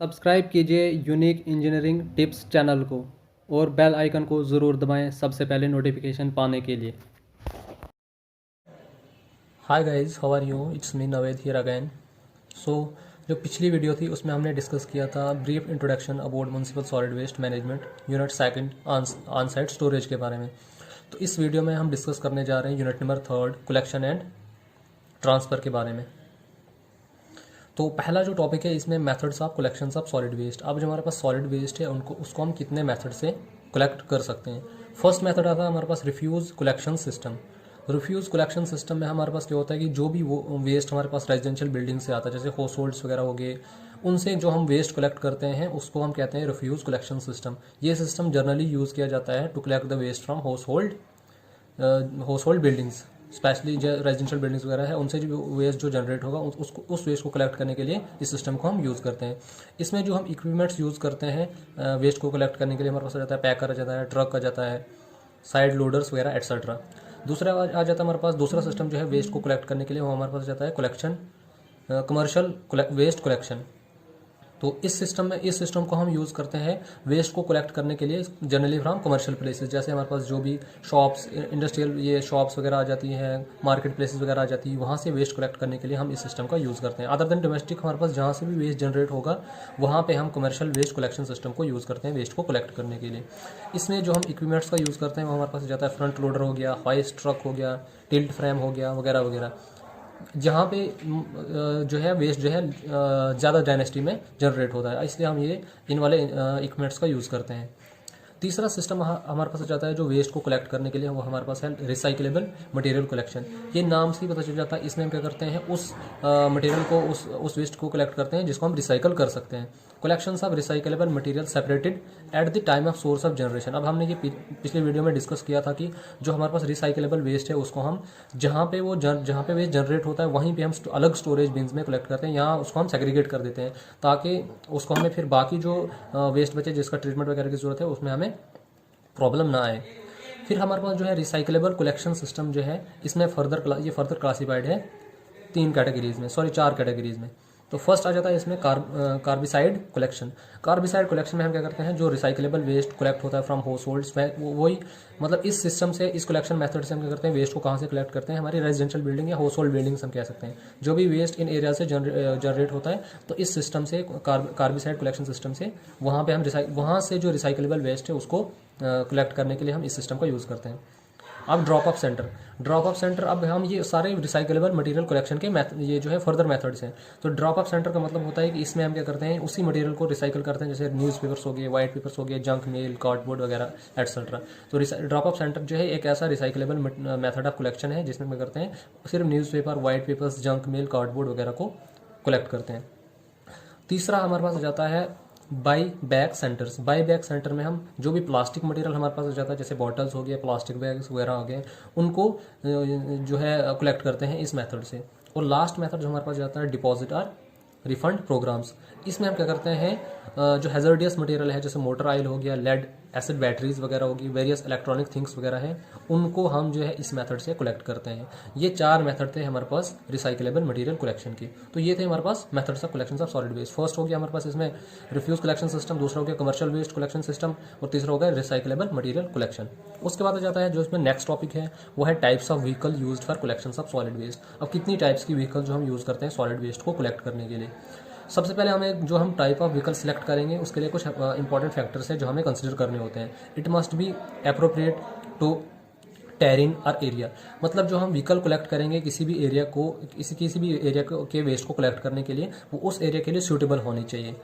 Subscribe कीजिए unique engineering tips channel को और बेल आइकन को ज़रूर दबाएं सबसे पहले नोटिफिकेशन पाने के लिए। Hi guys, how are you? It's me Naved here again. So जो पिछली वीडियो थी उसमें हमने डिस्कस किया था brief introduction about municipal solid waste management unit second on site storage के बारे में। तो इस वीडियो में हम डिस्कस करने जा रहे हैं unit number third collection and transfer के बारे में। तो पहला जो टॉपिक है इसमें methods of collection of solid waste. अब जो हमारे पास सॉलिड वेस्ट है उसको हम कितने मेथड से कलेक्ट कर सकते हैं। फर्स्ट मेथड आता है हमारे पास refuse collection system. Refuse collection system में हमारे पास क्या होता है कि जो भी वो वेस्ट हमारे पास रेजिडेंशियल बिल्डिंग से आता है, जैसे हाउस होल्ड्स वगैरह हो गए, उनसे जो हम वेस्ट कलेक्ट करते हैं उसको हम कहते हैं रिफ्यूज़ कलेक्शन सिस्टम। ये सिस्टम जनरली यूज़ किया जाता है to collect the waste from household buildings, specially जो रेजिडेंशियल बिल्डिंग्स वगैरह है उनसे जो वेस्ट जो जनरेट होगा उस वेस्ट को कलेक्ट करने के लिए इस सिस्टम को हम यूज़ करते हैं। इसमें जो हम इक्विपमेंट्स यूज़ करते हैं वेस्ट को कलेक्ट करने के लिए, हमारे पास आ जाता है पैकर आ जाता है, ट्रक आ जाता है, साइड लोडर्स वगैरह एट्सेट्रा। दूसरा आ जाता है हमारे पास दूसरा सिस्टम जो है वेस्ट को कलेक्ट करने के लिए, वो हमारे पास जाता है कलेक्शन कमर्शियल वेस्ट कलेक्शन। तो इस सिस्टम को हम यूज़ करते हैं वेस्ट को कलेक्ट करने के लिए जनरली फ्रॉम कमर्शियल प्लेसेस, जैसे हमारे पास जो भी शॉप्स इंडस्ट्रियल ये शॉप्स वगैरह आ जाती हैं, मार्केट प्लेसेस वगैरह आ जाती है, वहाँ से वेस्ट कलेक्ट करने के लिए हम इस सिस्टम का यूज़ करते हैं। अदर देन डोमेस्टिक हमारे पास जहाँ से भी वेस्ट जनरेट होगा वहाँ पे हम कमर्शियल वेस्ट कलेक्शन सिस्टम को यूज़ करते हैं वेस्ट को कलेक्ट करने के लिए। इसमें जो हम इक्विपमेंट्स का यूज़ करते हैं वो हमारे पास जाता है फ्रंट लोडर हो गया, हॉइस्ट ट्रक हो गया, टिल्ट फ्रेम हो गया वगैरह वगैरह, जहाँ पे जो है वेस्ट जो है ज़्यादा डायनेस्टी में जनरेट होता है, इसलिए हम ये इन वाले इक्विपमेंट्स का यूज़ करते हैं। तीसरा सिस्टम हमारे पास जाता है जो वेस्ट को कलेक्ट करने के लिए, वो हमारे पास है रिसाइकलेबल मटेरियल कलेक्शन। ये नाम से ही पता चल जाता है, इसमें हम क्या करते हैं उस मटेरियल को उस वेस्ट को कलेक्ट करते हैं जिसको हम रिसाइकल कर सकते हैं। Collection of recyclable material separated at the time of source of generation. अब हमने ये पिछले वीडियो में डिस्कस किया था कि जो हमारे पास रिसाइकलेबल वेस्ट है उसको हम जहाँ पे वेस्ट जनरेट होता है वहीं पे हम अलग स्टोरेज बिन्स में कलेक्ट करते हैं, यहाँ उसको हम सेग्रीगेट कर देते हैं ताकि उसको हमें फिर बाकी जो वेस्ट बचे जिसका ट्रीटमेंट वगैरह की जरूरत है उसमें हमें प्रॉब्लम ना आए। फिर हमारे पास जो है रिसाइकलेबल कलेक्शन सिस्टम जो है इसमें फर्दर क्लासिफाइड है चार कैटेगरीज में। तो फर्स्ट आ जाता है इसमें कार्बिसाइड कलेक्शन। कार्बिसाइड कलेक्शन में हम क्या करते हैं जो रिसाइकलेबल वेस्ट कलेक्ट होता है फ्रॉम हाउस होल्ड्स, वही मतलब इस सिस्टम से इस कलेक्शन मेथड से हम क्या करते हैं वेस्ट को कहाँ से कलेक्ट करते हैं, हमारी रेजिडेंशियल बिल्डिंग या हाउस होल्ड बिल्डिंग्स हम कह सकते हैं, जो भी वेस्ट इन एरिया से जनरेट होता है। तो इस सिस्टम से कार्बिसाइड कलेक्शन सिस्टम से वहाँ पे हम वहाँ से जो रिसाइकलेबल वेस्ट है उसको कलेक्ट करने के लिए हम इस सिस्टम का यूज़ करते हैं। अब ड्रॉप ऑफ सेंटर, अब हम ये सारे रिसाइकलेबल मटेरियल कलेक्शन के ये जो है फर्दर मेथड्स हैं। तो ड्रॉप ऑफ सेंटर का मतलब होता है कि इसमें हम क्या करते हैं उसी मटेरियल को रिसाइकल करते हैं, जैसे न्यूज़पेपर्स हो गए, वाइट पेपर्स हो गए, जंक मेल, कार्डबोर्ड वगैरह एटसेट्रा। तो ड्रॉप ऑफ सेंटर जो है एक ऐसा रिसाइकलेबल मेथड ऑफ कलेक्शन है जिसमें क्या करते हैं सिर्फ newspaper, white papers, junk mail, cardboard वगैरह को कलेक्ट करते हैं। तीसरा हमारे पास आ जाता है by bag centres. By bag centre में हम जो भी प्लास्टिक मटेरियल हमारे पास आ जाता है, जैसे बॉटल्स हो गए, प्लास्टिक बैग्स वगैरह हो गए, उनको जो है कलेक्ट करते हैं इस मेथड से। और लास्ट मेथड जो हमारे पास जाता है डिपॉजिट और रिफंड प्रोग्राम्स। इसमें हम क्या करते हैं जो हैजर्डियस मटेरियल है जैसे मोटर ऑयल हो गया, लेड एसिड बैटरीज वगैरह होगी, वेरियस इलेक्ट्रॉनिक थिंग्स वगैरह हैं, उनको हम जो है इस मेथड से कलेक्ट करते हैं। ये चार मेथड थे हमारे पास रिसाइकलेबल मटेरियल कलेक्शन की। तो ये थे हमारे पास methods of collection of solid waste. First हो गया हमारे पास इसमें रिफ्यूज कलेक्शन सिस्टम, दूसरा हो गया कमर्शियल वेस्ट कलेक्शन सिस्टम, और तीसरा हो गया रिसाइकलेबल मटेरियल कलेक्शन। उसके बाद आ जाता है जो इसमें नेक्स्ट टॉपिक है वो है types of vehicle used for collection of solid waste. अब कितनी टाइप्स की व्हीकल जो हम यूज़ करते हैं सॉलिड वेस्ट को कलेक्ट करने के लिए। सबसे पहले हम टाइप ऑफ व्हीकल सिलेक्ट करेंगे उसके लिए कुछ इंपॉर्टेंट फैक्टर्स हैं जो हमें कंसिडर करने होते हैं। It must be appropriate to terrain और एरिया। मतलब जो हम व्हीकल कलेक्ट करेंगे किसी भी एरिया के वेस्ट को कलेक्ट करने के लिए वो उस एरिया के लिए सूटेबल होनी चाहिए।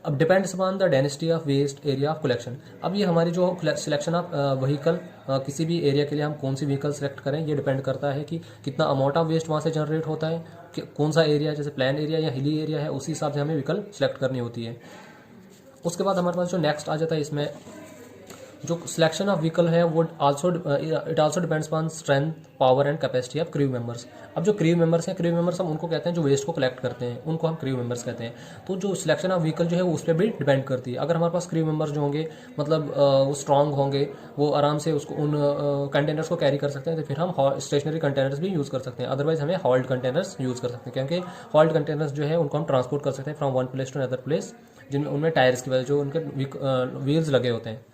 अब depends upon the density of waste area of collection. अब ये हमारी जो सिलेक्शन ऑफ व्हीकल किसी भी एरिया के लिए हम कौन सी व्हीकल सेलेक्ट करें ये डिपेंड करता है कि कितना अमाउंट ऑफ वेस्ट वहाँ से जनरेट होता है, कि कौन सा एरिया, जैसे प्लेन एरिया या हिली एरिया है, उसी हिसाब से हमें व्हीकल सेलेक्ट करनी होती है। उसके बाद हमारे पास जो नेक्स्ट आ जाता है इसमें जो सिलेक्शन ऑफ व्हीकल है वो it also depends on strength, power and capacity of crew members. अब जो क्रू मेंबर्स हम उनको कहते हैं जो वेस्ट को कलेक्ट करते हैं, उनको हम क्रू मेंबर्स कहते हैं। तो जो सिलेक्शन ऑफ व्हीकल जो है वो उस पर भी डिपेंड करती है। अगर हमारे पास क्रू मेंबर्स जो होंगे मतलब वो स्ट्रांग होंगे, वो आराम से उसको उन कंटेनर्स को कैरी कर सकते हैं, तो फिर हम स्टेशनरी कंटेनर्स भी यूज़ कर सकते हैं। अदरवाइज हमें हॉल्ड कंटेनर्स यूज़ कर सकते हैं, क्योंकि हॉल्ड कंटेनर्स जो है उनको हम ट्रांसपोर्ट कर सकते हैं from one place to another place जिनमें उनमें टायर्स की वजह जो उनके व्हील्स लगे होते हैं।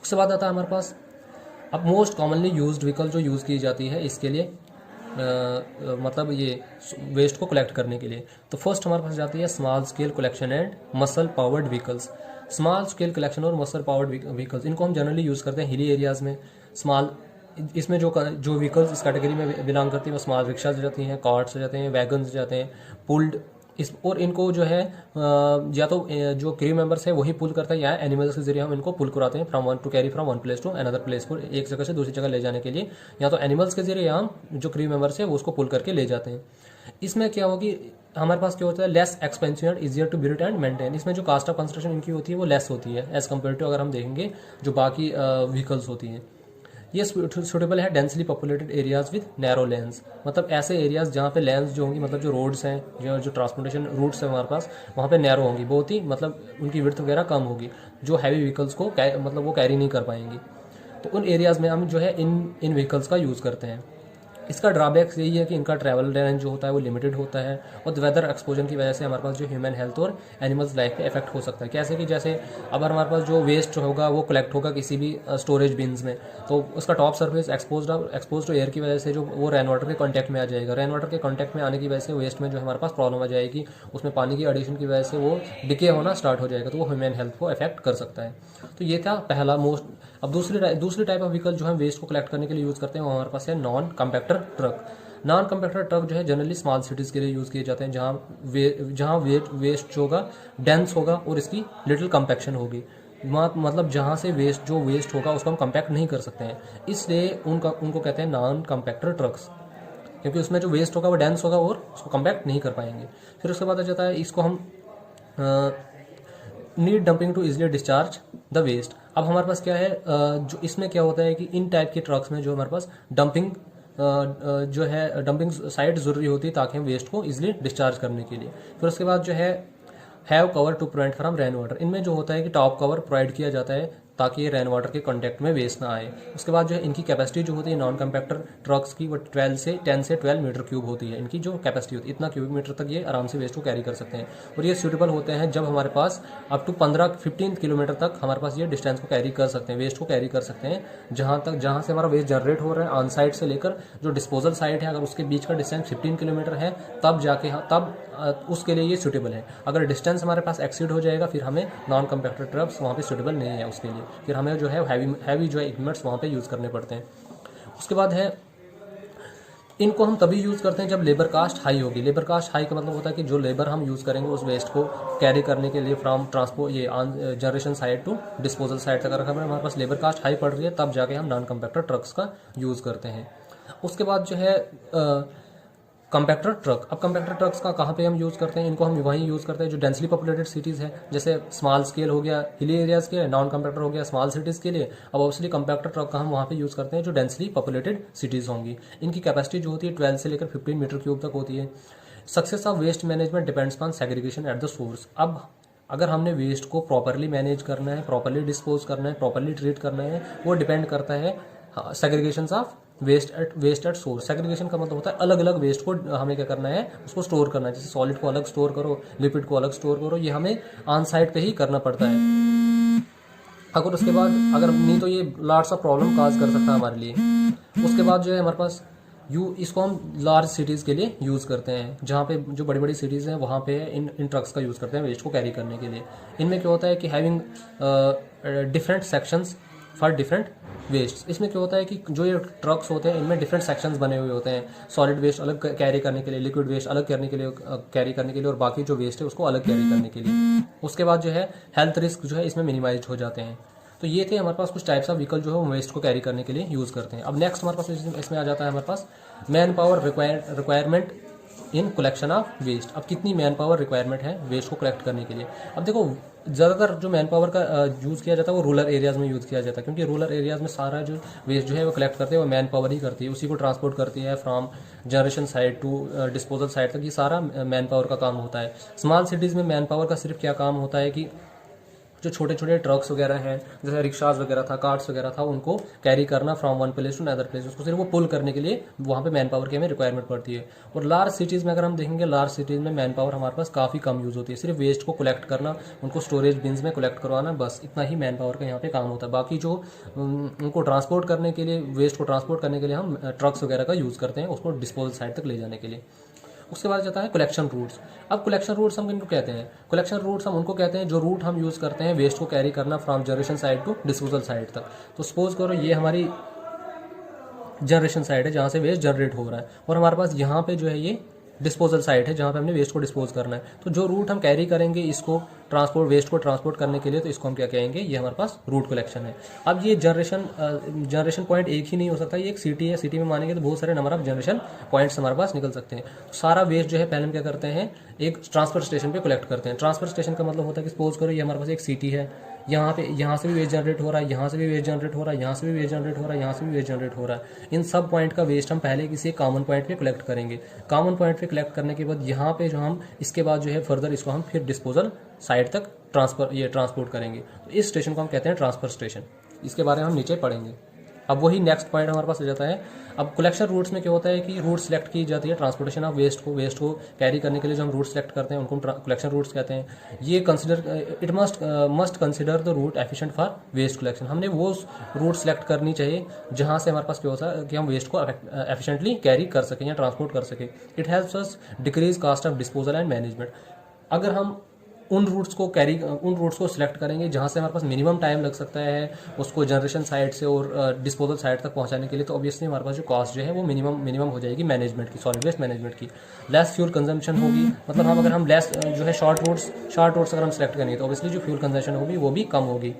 उसके बाद आता है हमारे पास अब मोस्ट कॉमनली यूज्ड व्हीकल जो यूज़ की जाती है इसके लिए मतलब ये वेस्ट को कलेक्ट करने के लिए। तो फर्स्ट हमारे पास जाती है small scale collection and muscle powered vehicles. Small scale collection और मसल पावर्ड व्हीकल्स इनको हम जनरली यूज़ करते हैं हिली एरियाज़ में। स्मॉल इसमें जो व्हीकल्स इस कैटेगरी में बिलोंग करती हैं वो स्मॉल रिक्शाज हो जाती हैं, कार्ट्स हो जाते हैं, वैगन्स हो जाते हैं, पुल्ड इस और इनको जो है या तो जो क्रू मेंबर्स है वही पुल करता है या एनिमल्स के जरिए हम इनको पुल कराते हैं from one to carry from one place to another place को एक जगह से दूसरी जगह ले जाने के लिए, या तो एनिमल्स के जरिए हम जो क्रू मेंबर्स है वो उसको पुल करके ले जाते हैं। इसमें क्या होगी हमारे पास क्या होता है less expensive and easier to build and maintain. इसमें जो कास्ट ऑफ कंस्ट्रक्शन इनकी होती है वो लेस होती है एज कम्पेयर टू अगर हम देखेंगे जो बाकी व्हीकल्स होती हैं। ये सुटेबल है densely populated areas with narrow lens, मतलब ऐसे एरियाज जहाँ पे लेंस जो होंगी मतलब जो रोड्स हैं जो ट्रांसपोर्टेशन रूट्स हैं हमारे पास वहाँ पे नैरो होंगी, बहुत ही मतलब उनकी विड्थ वगैरह कम होगी जो हैवी व्हीकल्स को मतलब वो कैरी नहीं कर पाएंगी। तो उन एरियाज़ में हम जो है इन व्हीकल्स का यूज़ करते हैं। इसका ड्रॉबैक्स यही है कि इनका ट्रैवल रेंज जो होता है वो लिमिटेड होता है और वेदर एक्सपोजर की वजह से हमारे पास जो ह्यूमन हेल्थ और एनिमल्स लाइफ पे इफेक्ट हो सकता है। कैसे कि जैसे अगर हमारे पास जो वेस्ट होगा वो कलेक्ट होगा किसी भी स्टोरेज बिन्स में, तो उसका top surface expose to air की वजह से जो वो रेन वाटर के कॉन्टैक्ट में आ जाएगा। रेन वाटर के कॉन्टैक्ट में आने की वजह से वेस्ट में जो हमारे पास प्रॉब्लम आ जाएगी, उसमें पानी की एडिशन की वजह से वो डिके होना स्टार्ट हो जाएगा, तो वो ह्यूमन हेल्थ को अफेक्ट कर सकता है। तो ये था पहला मोस्ट। अब दूसरी टाइप ऑफ व्हीकल जो हम वेस्ट को कलेक्ट करने के लिए यूज़ करते हैं वो हमारे पास है non compactor truck. Non compactor truck जो है जनरली स्मॉल सिटीज़ के लिए यूज़ किए जाते हैं जहाँ वेस्ट जो होगा डेंस होगा और इसकी लिटिल कम्पैक्शन होगी, मतलब जहाँ से वेस्ट होगा उसको हम कम्पैक्ट नहीं कर सकते हैं, इसलिए उनको कहते हैं नॉन कम्पैक्टर ट्रक्स, क्योंकि उसमें जो वेस्ट होगा वो डेंस होगा और उसको कम्पैक्ट नहीं कर पाएंगे। फिर उसके बाद आ जाता है इसको हम need dumping to easily discharge the waste. अब हमारे पास क्या है जो इसमें क्या होता है कि इन टाइप के ट्रक्स में जो हमारे पास डंपिंग जो है डंपिंग साइट ज़रूरी होती है ताकि हम वेस्ट को इजीली डिस्चार्ज करने के लिए। फिर उसके बाद जो है have cover to prevent from rain water. इनमें जो होता है कि टॉप कवर प्रोवाइड किया जाता है ताकि ये रेन वाटर के कॉन्टैक्ट में वेस्ट ना आए। उसके बाद जो है इनकी कैपेसिटी जो होती है नॉन कम्पैक्टर ट्रक्स की वो 10 से 12 मीटर क्यूब होती है। इनकी जो कैपेसिटी होती है इतना क्यूबिक मीटर तक ये आराम से वेस्ट को कैरी कर सकते हैं और ये सूटेबल होते हैं जब हमारे पास अप टू 15 किलोमीटर तक हमारे पास ये डिस्टेंस को कैरी कर सकते हैं, वेस्ट को कैरी कर सकते हैं। जहाँ से हमारा वेस्ट जनरेट हो रहा है ऑन साइट से लेकर जो डिस्पोजल साइट है, अगर उसके बीच का डिस्टेंस 15 किलोमीटर है तब उसके लिए ये सूटेबल है। अगर डिस्टेंस हमारे पास एक्सीड हो जाएगा फिर हमें नॉन कम्पैक्टर ट्रक्स वहाँ पे सूटेबल नहीं है उसके लिए, फिर हमें जो है हैवी जो है इक्विपमेंट्स वहाँ पे यूज़ करने पड़ते हैं। उसके बाद है इनको हम तभी यूज़ करते हैं जब लेबर कास्ट हाई होगी। लेबर कास्ट हाई का मतलब होता है कि जो लेबर हम यूज़ करेंगे उस वेस्ट को कैरी करने के लिए from transport generation side to disposal side तक, अगर हमारे पास लेबर कास्ट हाई पड़ रही है तब जाके हम नॉन कम्पैक्टर ट्रक्स का यूज़ करते हैं। उसके बाद जो है कम्पैक्टर ट्रक। अब कम्पैक्टर ट्रक्स का कहाँ पे हम यूज़ करते हैं, इनको हम वहीं यूज़ करते हैं जो डेंसली पॉपुलेटेड सिटीज़ है, जैसे स्मॉल स्केल हो गया हिली एरियाज़ के लिए, नॉन कम्पैक्टर हो गया स्मॉल सिटीज़ के लिए। अब ऑब्वियसली कम्पैक्टर ट्रक का हम वहाँ पे यूज़ करते हैं जो डेंसली पॉपुलेटेड सिटीज़ होंगी। इनकी कैपेसिटी जो होती है 12 से लेकर 15 मीटर क्यूब तक होती है। Success of waste management depends on segregation at the source. अब अगर हमने वेस्ट को प्रॉपरली मैनेज करना है, प्रॉपरली डिस्पोज करना है, प्रॉपरली ट्रीट करना है, वो डिपेंड करता है segregation of waste at source. Segregation का मतलब होता है अलग अलग वेस्ट को हमें क्या करना है, उसको स्टोर करना है। जैसे सॉलिड को अलग स्टोर करो, लिपिड को अलग स्टोर करो, ये हमें ऑन साइट पे ही करना पड़ता है। अगर उसके बाद अगर नहीं तो ये लॉट्स ऑफ प्रॉब्लम काज कर सकता है हमारे लिए। उसके बाद जो है हमारे पास इसको हम लार्ज सिटीज़ के लिए यूज़ करते हैं, जहाँ पे जो बड़ी बड़ी सिटीज़ हैं वहाँ पे इन ट्रक्स का यूज़ करते हैं वेस्ट को कैरी करने के लिए। इनमें क्या होता है कि having different sections for different waste. इसमें क्या होता है कि जो ये ट्रक्स होते हैं इनमें डिफरेंट सेक्शंस बने हुए होते हैं, सॉलिड वेस्ट अलग कैरी करने के लिए, लिक्विड वेस्ट अलग कैरी करने के लिए और बाकी जो वेस्ट है उसको अलग कैरी करने के लिए। उसके बाद जो है हेल्थ रिस्क जो है इसमें मिनिमाइज हो जाते हैं। तो ये थे हमारे पास कुछ टाइप्स ऑफ व्हीकल जो है वो वेस्ट को कैरी करने के लिए यूज़ करते हैं। अब नेक्स्ट हमारे पास इसमें आ जाता है हमारे पास man power requirement in collection of waste. अब कितनी मैन पावर रिक्वायरमेंट है वेस्ट को कलेक्ट करने के लिए। अब देखो ज़्यादातर जो मैन पावर का यूज़ किया जाता है वो रूरल एरियाज़ में यूज़ किया जाता है, क्योंकि रूरल एरियाज़ में सारा जो वेस्ट जो है वो कलेक्ट करते हैं वो मैन पावर ही करती है, उसी को ट्रांसपोर्ट करती है from generation side to disposal side तक, ये सारा मैन पावर का काम होता है। स्मॉल सिटीज़ में मैन पावर का सिर्फ क्या काम होता है कि जो छोटे छोटे ट्रक्स वगैरह हैं, जैसे रिक्शाज वगैरह था, कार्ट्स वगैरह था, उनको कैरी करना from one place to other place, उसको सिर्फ वो पुल करने के लिए वहाँ पे मैन पावर की हमें रिक्वायरमेंट पड़ती है। और लार्ज सिटीज़ में अगर हम देखेंगे, लार्ज सिटीज़ में मैन पावर हमारे पास काफ़ी कम यूज़ होती है। सिर्फ वेस्ट को कलेक्ट करना, उनको स्टोरेज बिन्स में कलेक्ट करवाना, बस इतना ही मैन पावर का यहाँ पे काम होता है। बाकी जो उनको ट्रांसपोर्ट करने के लिए, वेस्ट को ट्रांसपोर्ट करने के लिए हम ट्रक्स वगैरह का यूज़ करते हैं, उसको डिस्पोजल साइट तक ले जाने के लिए। उसके बाद जाता है कलेक्शन रूट्स। अब कलेक्शन रूट्स हम इनको कहते हैं, कलेक्शन रूट्स हम उनको कहते हैं जो रूट हम यूज़ करते हैं वेस्ट को कैरी करना from generation side to disposal side तक। तो सपोज करो ये हमारी जनरेशन साइड है जहाँ से वेस्ट जनरेट हो रहा है, और हमारे पास यहाँ पे जो है ये डिस्पोजल साइट है जहाँ पे हमने वेस्ट को डिस्पोज करना है। तो जो रूट हम कैरी करेंगे इसको वेस्ट को ट्रांसपोर्ट करने के लिए, तो इसको हम क्या कहेंगे, ये हमारे पास रूट कलेक्शन है। अब ये जनरेशन पॉइंट एक ही नहीं हो सकता, ये एक सिटी है, सिटी में मानेंगे तो बहुत सारे नंबर ऑफ जनरेशन पॉइंट्स हमारे पास निकल सकते हैं। तो सारा वेस्ट जो है पहले हम क्या करते हैं, एक ट्रांसफर स्टेशन पे कलेक्ट करते हैं। ट्रांसफर स्टेशन का मतलब होता है कि सपोज करो ये हमारे पास एक सिटी है, यहाँ से भी वेस्ट जनरेट हो रहा है, यहाँ से भी वेस्ट जनरेट हो रहा है, यहाँ से भी वेस्ट जनरेट हो रहा है, यहाँ से भी वेस्ट जनरेट हो रहा है। इन सब पॉइंट का वेस्ट हम पहले किसी कॉमन पॉइंट पे कलेक्ट करेंगे। कॉमन पॉइंट पे कलेक्ट करने के बाद यहाँ पे जो हम इसके बाद जो है फर्दर इसको हम फिर डिस्पोजल साइट तक ट्रांसपोर्ट करेंगे। तो इस स्टेशन को हम कहते हैं ट्रांसफर स्टेशन। इसके बारे में हम नीचे पढ़ेंगे। अब वही नेक्स्ट पॉइंट हमारे पास आ जाता है। अब कलेक्शन रूट्स में क्या होता है कि रूट सेलेक्ट की जाती है ट्रांसपोर्टेशन ऑफ वेस्ट को कैरी करने के लिए जो हम रूट सेलेक्ट करते हैं उनको हम कलेक्शन रूट्स कहते हैं। ये it must consider the route efficient for waste collection. हमने वो रूट सेलेक्ट करनी चाहिए जहाँ से हमारे पास क्या होता है कि हम वेस्ट को एफिशिएंटली कैरी कर सकें या ट्रांसपोर्ट कर सकें। It helps us decrease cost of disposal and management. अगर हम उन रूट्स को सिलेक्ट करेंगे जहाँ से हमारे पास मिनिमम टाइम लग सकता है उसको जनरेशन साइट से और डिस्पोजल साइट तक पहुँचाने के लिए, तो ऑब्वियसली हमारे पास जो कॉस्ट जो है वो मिनिमम हो जाएगी मैनेजमेंट की, सॉलिड वेस्ट मैनेजमेंट की। लेस फ्यूल कंजम्पशन होगी, मतलब अगर हम लेस जो है शॉर्ट रूट्स अगर हम सेलेक्ट करेंगे तो ऑब्वियसली जो फ्यूल कंजम्पशन होगी वो भी कम होगी।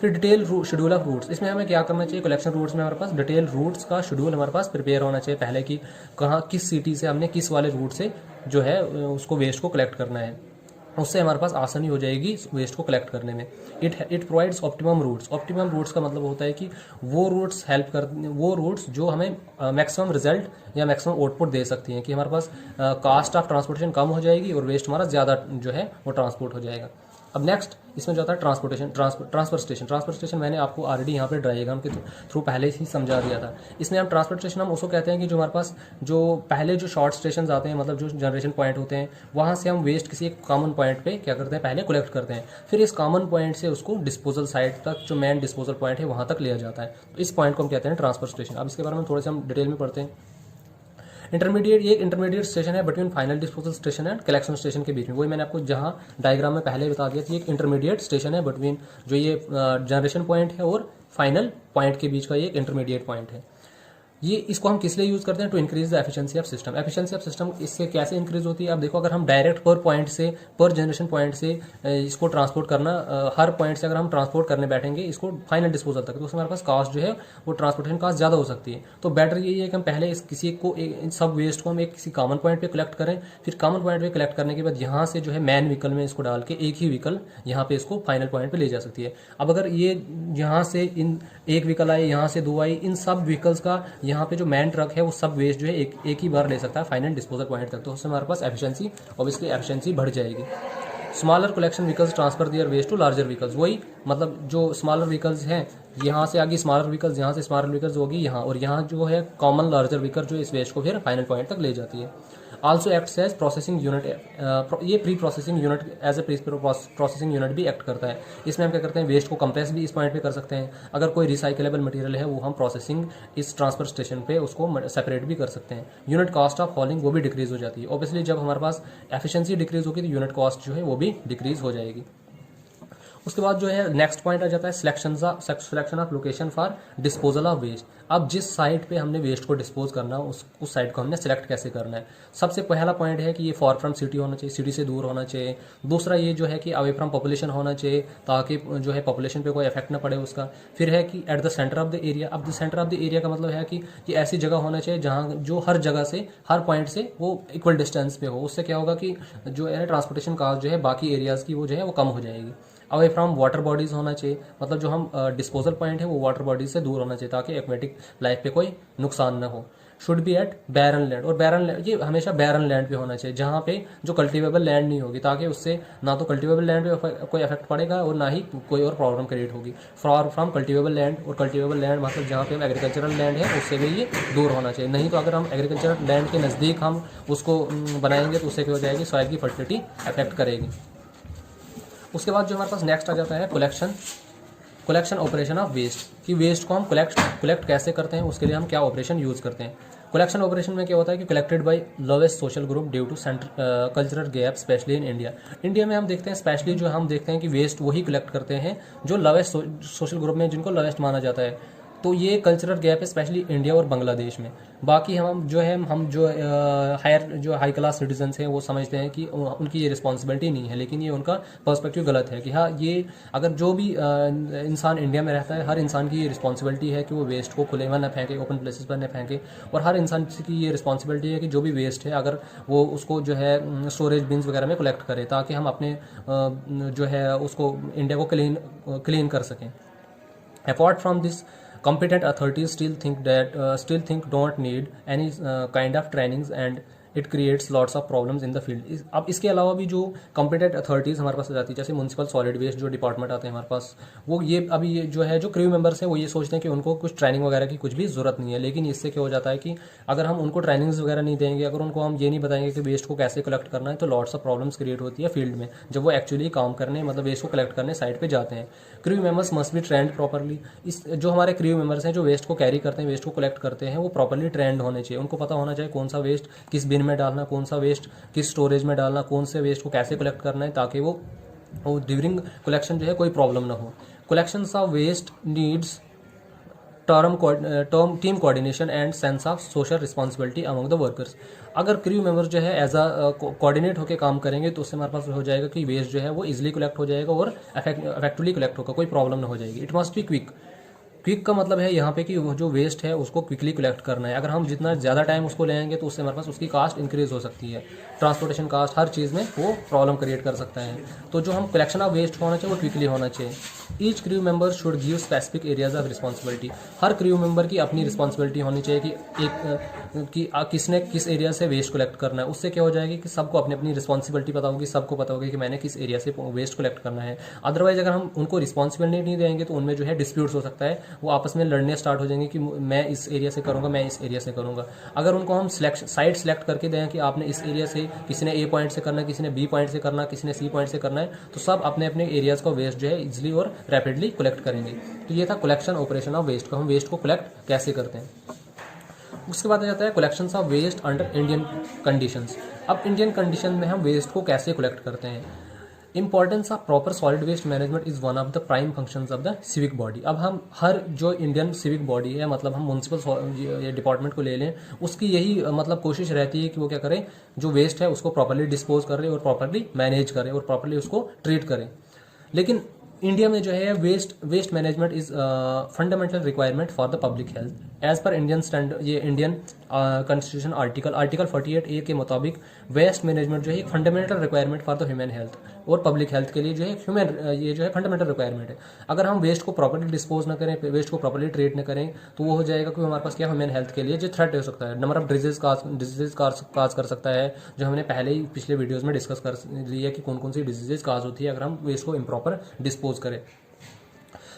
फिर डिटेल शेड्यूल ऑफ रूट्स, इसमें हमें क्या करना चाहिए, कलेक्शन रूट्स में हमारे पास डिटेल रूट्स का शेड्यूल हमारे पास प्रिपेयर होना चाहिए पहले कि कहाँ किस सिटी से हमने किस वाले रूट से जो है उसको वेस्ट को कलेक्ट करना है। उससे हमारे पास आसानी हो जाएगी वेस्ट को कलेक्ट करने में। It provides optimum routes. Optimum routes का मतलब होता है कि वो रूट्स जो हमें मैक्सिमम रिजल्ट या मैक्सिमम आउटपुट दे सकती हैं, कि हमारे पास कॉस्ट ऑफ ट्रांसपोर्टेशन कम हो जाएगी और वेस्ट हमारा ज़्यादा जो है वो ट्रांसपोर्ट हो जाएगा। अब नेक्स्ट इसमें जाता है ट्रांसफर स्टेशन मैंने आपको ऑलरेडी यहाँ पे डायग्राम के थ्रू पहले ही समझा दिया था। इसमें हम ट्रांसफर स्टेशन हम उसको कहते हैं कि जो हमारे पास जो पहले जो शॉर्ट स्टेशन आते हैं, मतलब जो जनरेशन पॉइंट होते हैं, वहाँ से हम वेस्ट किसी एक कॉमन पॉइंट पे क्या करते हैं, पहले कलेक्ट करते हैं, फिर इस कॉमन पॉइंट से उसको डिस्पोजल साइट तक, जो मेन डिस्पोजल पॉइंट है वहाँ तक लिया जाता है। तो इस पॉइंट को हम कहते हैं ट्रांसफर स्टेशन। अब इसके बारे में थोड़े से हम डिटेल में पढ़ते हैं। इंटरमीडिएट स्टेशन है between final disposal station and collection station के बीच में। वही मैंने आपको जहां डायग्राम में पहले बता दिया कि एक इंटरमीडिएट स्टेशन है बिटवीन जो ये जनरेशन पॉइंट है और फाइनल पॉइंट के बीच का ये एक इंटरमीडिएट पॉइंट है। ये इसको हम किस लिए यूज करते हैं, to increase the efficiency of system. Efficiency of system इससे कैसे इंक्रीज होती है, अब देखो अगर हम डायरेक्ट पर जनरेशन पॉइंट से इसको ट्रांसपोर्ट करना, हर पॉइंट से अगर हम ट्रांसपोर्ट करने बैठेंगे इसको फाइनल डिस्पोजल तक, तो उसमें हमारे पास कॉस्ट जो है वो ट्रांसपोर्टेशन कॉस्ट ज़्यादा हो सकती है। तो बेटर यही है कि हम पहले इन सब वेस्ट को हम एक किसी कॉमन पॉइंट पे कलेक्ट करें, फिर कॉमन पॉइंट पे कलेक्ट करने के बाद यहाँ से जो है मैन व्हीकल में इसको डाल के एक ही व्हीकल यहाँ पे इसको फाइनल पॉइंट पे ले जा सकती है। अब अगर ये यहाँ से इन एक व्हीकल आए, यहाँ से दो आई, इन सब व्हीकल्स का यहाँ पे जो मैन ट्रक है वो सब वेस्ट जो है एक ही बार ले सकता है फाइनल डिस्पोजल पॉइंट तक। तो उससे हमारे पास एफिशिएंसी बढ़ जाएगी। Smaller collection vehicles transfer their waste to larger vehicles. वही मतलब जो स्मॉलर व्हीकल्स हैं यहाँ से आगे स्मॉलर व्हीकल्स, यहाँ से स्मॉलर व्हीकल्स होगी यहाँ, और यहाँ जो है कॉमन लार्जर व्हीकल जो इस वेस्ट को फिर फाइनल पॉइंट तक ले जाती है। Also acts as processing unit, ये pre processing unit as a pre processing unit भी एक्ट करता है। इसमें हम क्या करते हैं, वेस्ट को कंप्रेस भी इस पॉइंट पे कर सकते हैं। अगर कोई रिसाइकलेबल मटेरियल है वो हम प्रोसेसिंग इस ट्रांसफर स्टेशन पे उसको सेपरेट भी कर सकते हैं। यूनिट कॉस्ट ऑफ हॉलिंग वो भी डिक्रीज हो जाती है। ऑब्वियसली जब हमारे पास एफिशिएंसी डिक्रीज होगी तो यूनिट कॉस्ट जो है वो भी डिक्रीज हो जाएगी। उसके बाद जो है नेक्स्ट पॉइंट आ जाता है selection of location for disposal of waste. अब जिस साइट पे हमने वेस्ट को डिस्पोज करना उस साइट को हमने सेलेक्ट कैसे करना है। सबसे पहला पॉइंट है कि ये फॉर फ्रॉम सिटी होना चाहिए, सिटी से दूर होना चाहिए। दूसरा ये जो है कि अवे फ्रॉम पॉपुलेशन होना चाहिए ताकि जो है पॉपुलेशन पे कोई इफेक्ट ना पड़े उसका। फिर है कि at the centre of the area. अब the centre of the area का मतलब है कि ये ऐसी जगह होना चाहिए जहाँ जो हर जगह से हर पॉइंट से वो इक्वल डिस्टेंस पे हो। उससे क्या होगा कि जो है ट्रांसपोर्टेशन कॉस्ट जो है बाकी एरियाज की वो जो है वो कम हो जाएगी। अवे फ्रॉम वाटर बॉडीज होना चाहिए, मतलब जो हम डिस्पोजल पॉइंट है वो वाटर बॉडीज से दूर होना चाहिए ताकि एक्वेटिक लाइफ पे कोई नुकसान ना हो। Should be at barren land, और बैरन लैंड ये हमेशा बैरन लैंड पे होना चाहिए, जहाँ पे जो कल्टिवेबल लैंड नहीं होगी, ताकि उससे ना तो कल्टिवेबल लैंड पे कोई इफेक्ट पड़ेगा और ना ही कोई और प्रॉब्लम क्रिएट होगी। फॉर फ्रॉम कल्टिवेबल लैंड, और कल्टिवेबल लैंड मतलब जहाँ पे हम एग्रीकल्चरल लैंड है उससे भी ये दूर होना चाहिए। नहीं तो अगर हम एग्रीकल्चरल लैंड के नज़दीक हम उसको बनाएंगे तो उससे क्या हो जाएगी, सॉइल की फर्टिलिटी अफेक्ट करेगी। उसके बाद जो हमारे पास नेक्स्ट आ जाता है कलेक्शन ऑपरेशन ऑफ वेस्ट, कि वेस्ट को हम कलेक्ट कैसे करते हैं, उसके लिए हम क्या ऑपरेशन यूज़ करते हैं। कलेक्शन ऑपरेशन में क्या होता है कि collected by lowest social group due to cultural gap specially in India. India में हम देखते हैं स्पेशली जो हम देखते हैं कि वेस्ट वही कलेक्ट करते हैं जो लोवेस्ट सोशल ग्रुप में जिनको लोवेस्ट माना जाता है। तो ये कल्चरल गैप है स्पेशली इंडिया और बांग्लादेश में। बाकी हम जो हाई क्लास सिटीजन्स हैं वो समझते हैं कि उनकी ये रिस्पॉन्सिबिलिटी नहीं है, लेकिन ये उनका पर्सपेक्टिव गलत है कि हाँ, ये अगर जो भी इंसान इंडिया में रहता है, हर इंसान की ये रिस्पॉन्सिबिलिटी है कि वो वेस्ट को खुले में न फेंके, ओपन प्लेसेस पर न फेंके। और हर इंसान की ये रिस्पॉन्सिबिलिटी है कि जो भी वेस्ट है अगर वो उसको जो है स्टोरेज बिन्स वगैरह में कलेक्ट करे, ताकि हम अपने जो है उसको इंडिया को क्लीन कर सकें। Apart from this, competent authorities still think don't need any kind of trainings, and it creates lots of problems in the field. अब इसके अलावा भी जो competent authorities हमारे पास आ जाती है, जैसे म्यूनसिपल सॉलिड वेस्ट जो डिपार्टमेंट आते हैं हमारे पास, वो ये अभी ये जो है जो क्रू मेंबर्स हैं वो ये सोचते हैं कि उनको कुछ ट्रेनिंग वगैरह की कुछ भी ज़रूरत नहीं है। लेकिन इससे क्या हो जाता है कि अगर हम उनको ट्रेनिंग्स वगैरह नहीं देंगे, अगर उनको हम ये नहीं बताएंगे कि वेस्ट को कैसे कलेक्ट करना है, तो लॉट्स ऑफ प्रॉब्लम्स क्रिएट होती है फील्ड में जब वो एक्चुअली काम करने मतलब वेस्ट को कलेक्ट करने साइड पे जाते हैं। Crew members must be trend properly. इस जो हमारे क्रू मेंबर्स हैं जो वेस्ट को कैरी करते हैं, वेस्ट को कलेक्ट करते हैं, वो प्रॉपरली ट्रेंड होने चाहिए। उनको पता होना चाहिए कौन सा वेस्ट किस बिन में डालना, कौन सा वेस्ट किस स्टोरेज में डालना, कौन से वेस्ट को कैसे कलेक्ट करना है, ताकि वो ड्यूरिंग कलेक्शन जो है कोई प्रॉब्लम ना हो। Collection of waste needs team coordination and sense of social responsibility among the workers. अगर क्रू मेंबर जो है एज अ कोऑर्डिनेट होकर काम करेंगे तो उससे हमारे पास हो जाएगा कि वेस्ट जो है वो इजीली कलेक्ट हो जाएगा और इफेक्टिवली कलेक्ट होगा, कोई प्रॉब्लम ना हो जाएगी। It must be quick. Quick का मतलब है यहाँ पे कि वो जो वेस्ट है उसको क्विकली कलेक्ट करना है। अगर हम जितना ज़्यादा टाइम उसको लेंगे तो उससे हमारे पास उसकी कास्ट इंक्रीज हो सकती है, ट्रांसपोर्टेशन कास्ट, हर चीज़ में वो प्रॉब्लम क्रिएट कर सकता है। तो जो हम कलेक्शन ऑफ वेस्ट होना चाहिए वो क्विकली होना चाहिए। Each crew member should give specific areas of responsibility. Her crew member की अपनी रिस्पॉन्सिबिलिटी होनी चाहिए कि किसने किस एरिया से वेस्ट कलेक्ट करना है। उससे क्या हो जाएगी कि सबको अपनी अपनी रिस्पॉन्सिबिलिटी पता होगी, सबको पता होगी कि मैंने किस एरिया से वेस्ट कलेक्ट करना है। अदरवाइज अगर हम उनको रिस्पॉन्सिबिलिटी नहीं देंगे तो उनमें जो है डिस्प्यूट्स हो सकता है, वो आपस में लड़ने स्टार्ट हो जाएंगे कि मैं इस एरिया से करूँगा, मैं इस एरिया से करूँगा। अगर उनको हम साइड सेलेक्ट करके दें कि आपने इस एरिया से, किसी ने ए पॉइंट से करना है, किसी ने बी पॉइंट से करना है, किसी ने सी पॉइंट से करना है, तो सब अपने अपने एरियाज का वेस्ट जो है इजिली और रैपिडली कलेक्ट करेंगे। तो ये था कलेक्शन ऑपरेशन ऑफ वेस्ट का, हम वेस्ट को कलेक्ट कैसे करते हैं। उसके बाद आ जाता है collection of waste under Indian conditions. अब इंडियन कंडीशन में हम वेस्ट को कैसे कलेक्ट करते हैं। Importance of proper solid waste management is one of the prime functions of the civic body. अब हम हर जो इंडियन सिविक बॉडी है, मतलब हम म्यूनसिपल डिपार्टमेंट को ले लें, उसकी यही मतलब कोशिश रहती है कि वो क्या करें, जो वेस्ट है उसको प्रॉपरली डिस्पोज करें और प्रॉपरली मैनेज करें और प्रॉपरली उसको ट्रीट करें। लेकिन इंडिया में जो है waste management is fundamental requirement for the public health as per Indian standard. ये इंडियन कॉन्स्टिट्यूशन आर्टिकल 48A के मुताबिक वेस्ट मैनेजमेंट जो है एक fundamental requirement for the human health और पब्लिक हेल्थ के लिए जो है ये जो है फंडामेंटल रिक्वायरमेंट है। अगर हम वेस्ट को प्रॉपरली डिस्पोज न करें, वेस्ट को प्रॉपरली ट्रीट न करें, तो वो हो जाएगा कि हमारे पास क्या ह्यूमन हेल्थ के लिए जो थ्रेट हो सकता है, नंबर ऑफ डिजीज काज कर सकता है, जो हमने पहले ही पिछले वीडियोज में डिस्कस कर लिया कि कौन कौन सी डिजीजेज काज होती है अगर हम वेस्ट को इम्प्रॉपर डिस्पोज करें।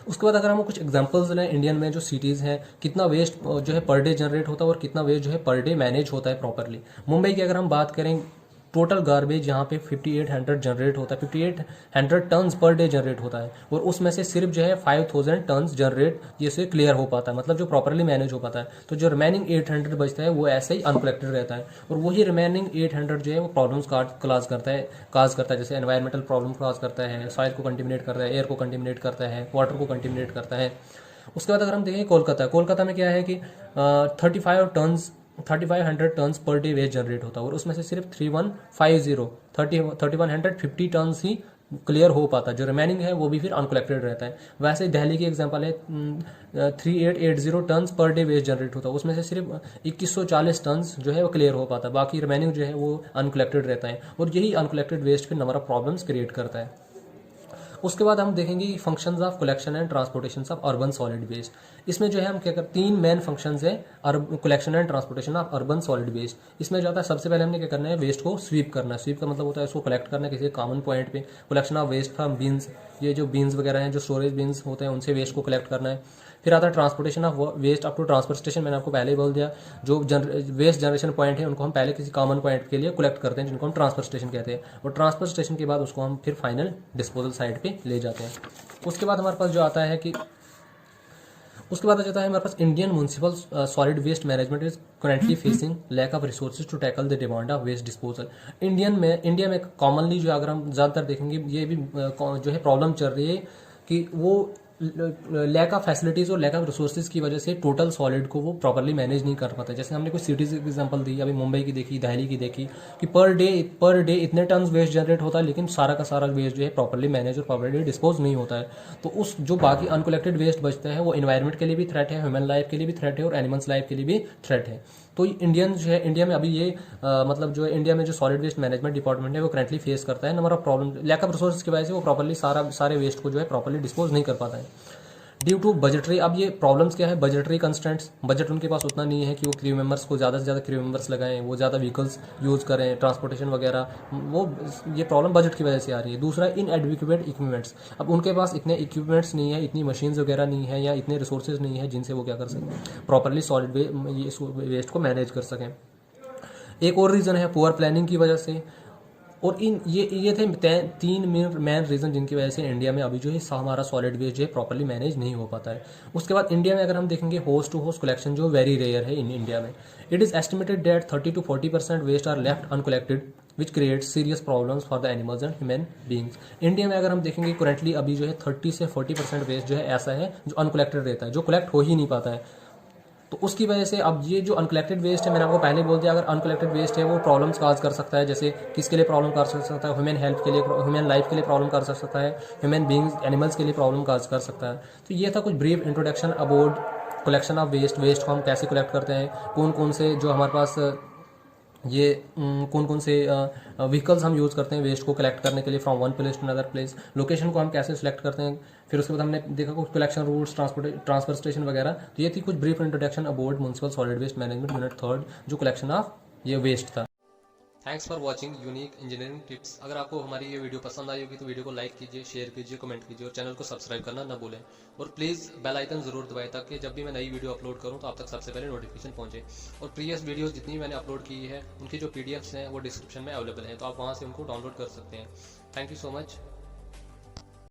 उसके बाद अगर हम कुछ एग्जांपल्स लें, इंडियन में जो सिटीज़ हैं कितना वेस्ट जो है पर डे जनरेट होता है और कितना वेस्ट जो है पर डे मैनेज होता है प्रॉपरली। मुंबई की अगर हम बात करें, टोटल गार्बेज यहाँ पे 5800 जनरेट होता है, 5800 टन्स पर डे जनरेट होता है, और उसमें से सिर्फ जो है 5000 टन्स जनरेट ये से क्लियर हो पाता है, मतलब जो प्रॉपरली मैनेज हो पाता है। तो जो रिमेनिंग 800 बचता है वो ऐसे ही अनकलेक्टेड रहता है, और वही रिमेनिंग 800 जो है वो प्रॉब्लम्स काज करता है, जैसे एनवायरमेंटल प्रॉब्लम काज करता है, सॉइल को कंटिमिनेट करता है, एयर को कंटिमिनेट करता है, वाटर को कंटिमिनेट करता है। उसके बाद अगर हम देखें कोलकाता में क्या है कि 3500 turns per day waste generate होता है, और उसमें से सिर्फ 3150 टन्स ही क्लियर हो पाता है, जो रिमेनिंग है वो भी फिर अनकलेक्टेड रहता है। वैसे दिल्ली की एग्जांपल है, 3880 turns per day waste generate होता है, उसमें से सिर्फ 2140 टन्स जो है वो क्लियर हो पाता है, बाकी रिमेनिंग जो है वो अनकलेक्टेड रहता है, और यही अनकलेक्टेड वेस्ट फिर नंबर ऑफ प्रॉब्लम्स क्रिएट करता है। उसके बाद हम देखेंगे functions of collection and transportation of urban solid waste. इसमें जो है हम क्या करते, तीन मेन फंक्शंस है collection and transportation of urban solid waste. इसमें जो होता है सबसे पहले हमने क्या करना है, वेस्ट को स्वीप करना है। स्वीप का मतलब होता है इसको कलेक्ट करना है किसी कॉमन पॉइंट पे। Collection of waste from bins, ये जो बीन्स वगैरह हैं, जो स्टोरेज बीन्स होते हैं, उनसे वेस्ट को कलेक्ट करना है। फिर आता है transportation of waste up to transfer station. मैंने आपको पहले ही बोल दिया, जो वेस्ट जनरेशन पॉइंट है उनको हम पहले किसी कॉमन पॉइंट के लिए कलेक्ट करते हैं, जिनको हम ट्रांसफर स्टेशन कहते हैं। और ट्रांसफर स्टेशन के बाद उसको हम फिर फाइनल डिस्पोजल साइट पे ले जाते हैं। उसके बाद हमारे पास जो आता है कि हमारे पास Indian municipal solid waste management is currently facing lack of resources to tackle the demand of waste disposal. India में कॉमनली जो अगर हम ज़्यादातर देखेंगे, ये भी जो है प्रॉब्लम चल रही है कि वो लैक ऑफ फैसिलिटीज़ और लैक ऑफ रिसोर्सेज की वजह से टोटल सॉलिड को वो प्रॉपर्ली मैनेज नहीं कर पाते। जैसे हमने कुछ सिटीज़ एग्जांपल दी, अभी मुंबई की देखी, दिल्ली की देखी, कि पर डे इतने टन वेस्ट जनरेट होता है, लेकिन सारा का सारा वेस्ट जो है प्रॉपर्ली मैनेज और प्रॉपर्ली डिस्पोज नहीं होता है। तो उस जो बाकी अनकलेक्टेड वेस्ट बचता है वो इन्वायरमेंट के लिए भी थ्रेट है, ह्यूमन लाइफ के लिए भी थ्रेट है और एनिमल्स लाइफ के लिए भी थ्रेट है। तो इंडिया में अभी ये मतलब जो है इंडिया में जो सॉलिड वेस्ट मैनेजमेंट डिपार्टमेंट है वो करंटली फेस करता है number of problem, lack of resources की वजह से वो प्रॉपर्ली सारे वेस्ट को जो है प्रॉपर्ली डिस्पोज नहीं कर पाता है ड्यू टू बजटरी। अब ये प्रॉब्लम्स क्या है, बजटरी कंस्टेंट्स, बजट उनके पास उतना नहीं है कि वो क्रू मेंबर्स को ज़्यादा से ज़्यादा क्रू मेंबर्स लगाएं, वो ज़्यादा व्हीकल्स यूज़ करें, ट्रांसपोर्टेशन वगैरह, वो ये प्रॉब्लम बजट की वजह से आ रही है। दूसरा, इनएडुकेट इक्विपमेंट्स, अब उनके पास इतने इक्विपमेंट्स नहीं है, इतनी मशीन्स वगैरह नहीं है, या इतने रिसोर्सेज नहीं है जिनसे वो क्या कर सकें, प्रॉपरली सॉलिड वेस्ट को मैनेज कर सकें। एक और रीज़न है पुअर प्लानिंग की वजह से। और ये थे तीन मेन रीज़न जिनकी वजह से इंडिया में अभी जो है हमारा सॉलिड वेस्ट जो है प्रॉपर्ली मैनेज नहीं हो पाता है। उसके बाद इंडिया में अगर हम देखेंगे होस्ट टू होस्ट कलेक्शन जो वेरी रेयर है इन इंडिया में। It is estimated that 30 to 40% waste are left uncollected which create serious problems for the animals and human beings. India में अगर हम देखेंगे करेंटली अभी जो है 30 से 40% वेस्ट जो है ऐसा है जो अनकलेक्टेड रहता है, जो कलेक्ट हो ही नहीं पाता है। तो उसकी वजह से अब ये जो अनकलेक्टेड वेस्ट है, मैंने आपको पहले बोल दिया, अगर अनकलेक्टेड वेस्ट है वो प्रॉब्लम्स काज कर सकता है। जैसे किसके लिए प्रॉब्लम कर सकता है, ह्यूमन हेल्थ के लिए, ह्यूमन लाइफ के लिए प्रॉब्लम कर सकता है, ह्यूमन बींग्स एनिमल्स के लिए प्रॉब्लम काज कर सकता है। तो ये था कुछ brief introduction about collection of waste को हम कैसे कलेक्ट करते हैं, कौन कौन से जो हमारे पास ये कौन कौन से व्हीकल्स हम यूज़ करते हैं वेस्ट को कलेक्ट करने के लिए from one place to another place, location को हम कैसे सिलेक्ट करते हैं। फिर उसके बाद हमने देखा कुछ कलेक्शन रूट्स, ट्रांसफर स्टेशन वगैरह। तो ये थी कुछ brief introduction about municipal solid waste management unit 3 जो कलेक्शन ऑफ ये वेस्ट था। Thanks for watching unique engineering tips. अगर आपको हमारी ये वीडियो पसंद आई होगी तो वीडियो को लाइक कीजिए, शेयर कीजिए, कमेंट कीजिए और चैनल को सब्सक्राइब करना ना भूलें। और प्लीज़ बेल आइकन ज़रूर दबाएं ताकि जब भी मैं नई वीडियो अपलोड करूं तो आप तक सबसे पहले नोटिफिकेशन पहुंचे। और प्रीवियस वीडियोस जितनी मैंने अपलोड की है उनकी जो PDFs हैं वो डिस्क्रिप्शन में अवेलेबल हैं, तो आप वहां से उनको डाउनलोड कर सकते हैं। Thank you so much.